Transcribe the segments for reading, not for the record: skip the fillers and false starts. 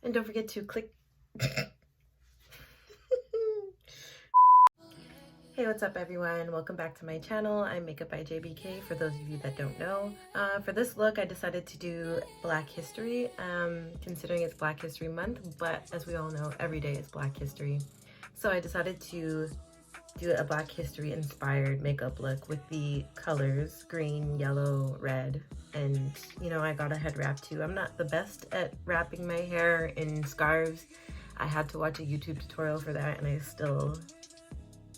And don't forget to click. Hey, what's up everyone? Welcome back to my channel. I'm Makeup by JBK for those of you that don't know. For this look, I decided to do Black History, considering it's Black History Month, but as we all know, every day is Black History. So I decided to do a Black History inspired makeup look with the colors green, yellow, red, and you know, I got a head wrap too. I'm not the best at wrapping my hair in scarves. I had to watch a YouTube tutorial for that and I still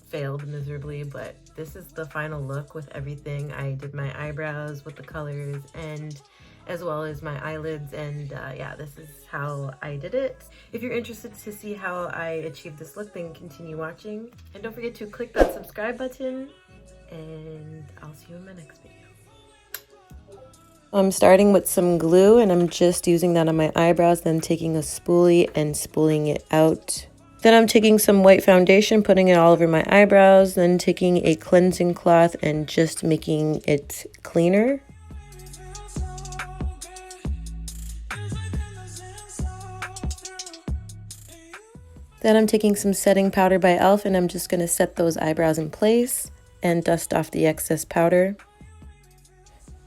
failed miserably, but this is the final look with everything. I did my eyebrows with the colors and as well as my eyelids, and yeah, this is how I did it. If you're interested to see how I achieved this look, then continue watching. And don't forget to click that subscribe button, and I'll see you in my next video. I'm starting with some glue and I'm just using that on my eyebrows, then taking a spoolie and spooling it out. Then I'm taking some white foundation, putting it all over my eyebrows, then taking a cleansing cloth and just making it cleaner. Then I'm taking some setting powder by e.l.f. and I'm just going to set those eyebrows in place and dust off the excess powder.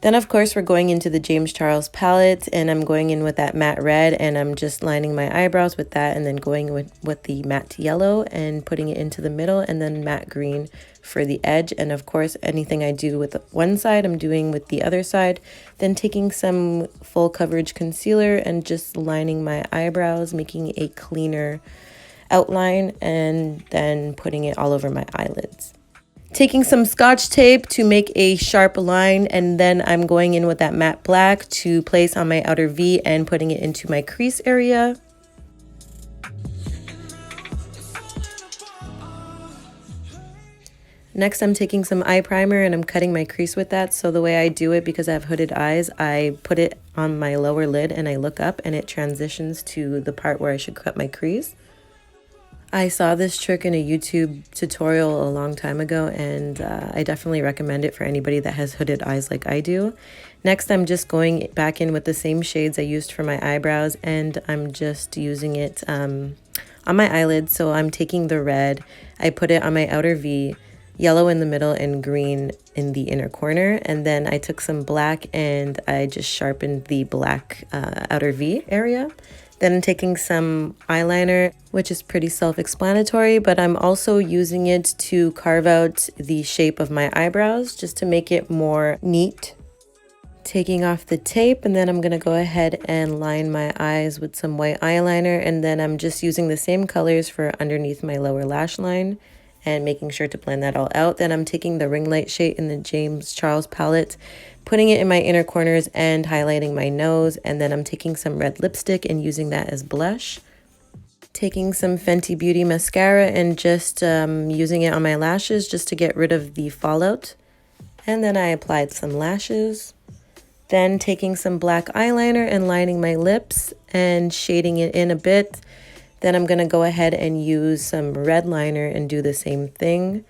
Then of course we're going into the James Charles palette and I'm going in with that matte red and I'm just lining my eyebrows with that and then going with the matte yellow and putting it into the middle and then matte green for the edge. And of course anything I do with one side I'm doing with the other side. Then taking some full coverage concealer and just lining my eyebrows, making a cleaner outline and then putting it all over my eyelids. Taking some Scotch tape to make a sharp line, and then I'm going in with that matte black to place on my outer V and putting it into my crease area. Next, I'm taking some eye primer and I'm cutting my crease with that. So the way I do it, because I have hooded eyes, I put it on my lower lid and I look up and it transitions to the part where I should cut my crease. I saw this trick in a YouTube tutorial a long time ago and I definitely recommend it for anybody that has hooded eyes like I do. Next, I'm just going back in with the same shades I used for my eyebrows and I'm just using it on my eyelids. So I'm taking the red, I put it on my outer V, yellow in the middle and green in the inner corner, and then I took some black and I just sharpened the black outer V area. Then I'm taking some eyeliner, which is pretty self-explanatory, but I'm also using it to carve out the shape of my eyebrows just to make it more neat. Taking off the tape, and then I'm going to go ahead and line my eyes with some white eyeliner, and then I'm just using the same colors for underneath my lower lash line and making sure to blend that all out. Then I'm taking the Ringlight shade in the James Charles palette, putting it in my inner corners and highlighting my nose, and then I'm taking some red lipstick and using that as blush. Taking some Fenty Beauty mascara and just using it on my lashes just to get rid of the fallout. And then I applied some lashes. Then taking some black eyeliner and lining my lips and shading it in a bit. Then I'm going to go ahead and use some red liner and do the same thing.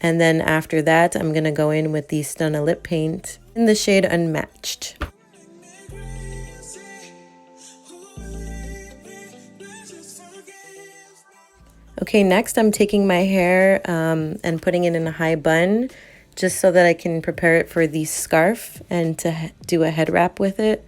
And then after that, I'm going to go in with the STUNNA lip paint in the shade Unmatched. Okay, next I'm taking my hair and putting it in a high bun just so that I can prepare it for the scarf and to do a head wrap with it.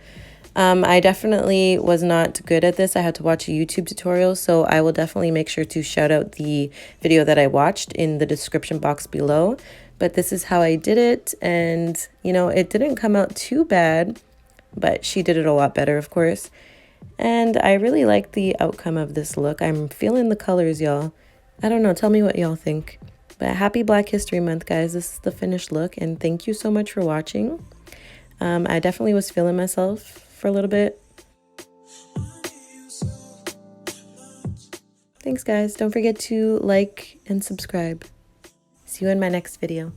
I definitely was not good at this. I had to watch a YouTube tutorial, so I will definitely make sure to shout out the video that I watched in the description box below. But this is how I did it, and you know, it didn't come out too bad, but she did it a lot better, of course. And I really like the outcome of this look. I'm feeling the colors, y'all. I don't know, tell me what y'all think. But happy Black History Month, guys. This is the finished look, and thank you so much for watching. I definitely was feeling myself for a little bit. Thanks, guys. Don't forget to like and subscribe. See you in my next video.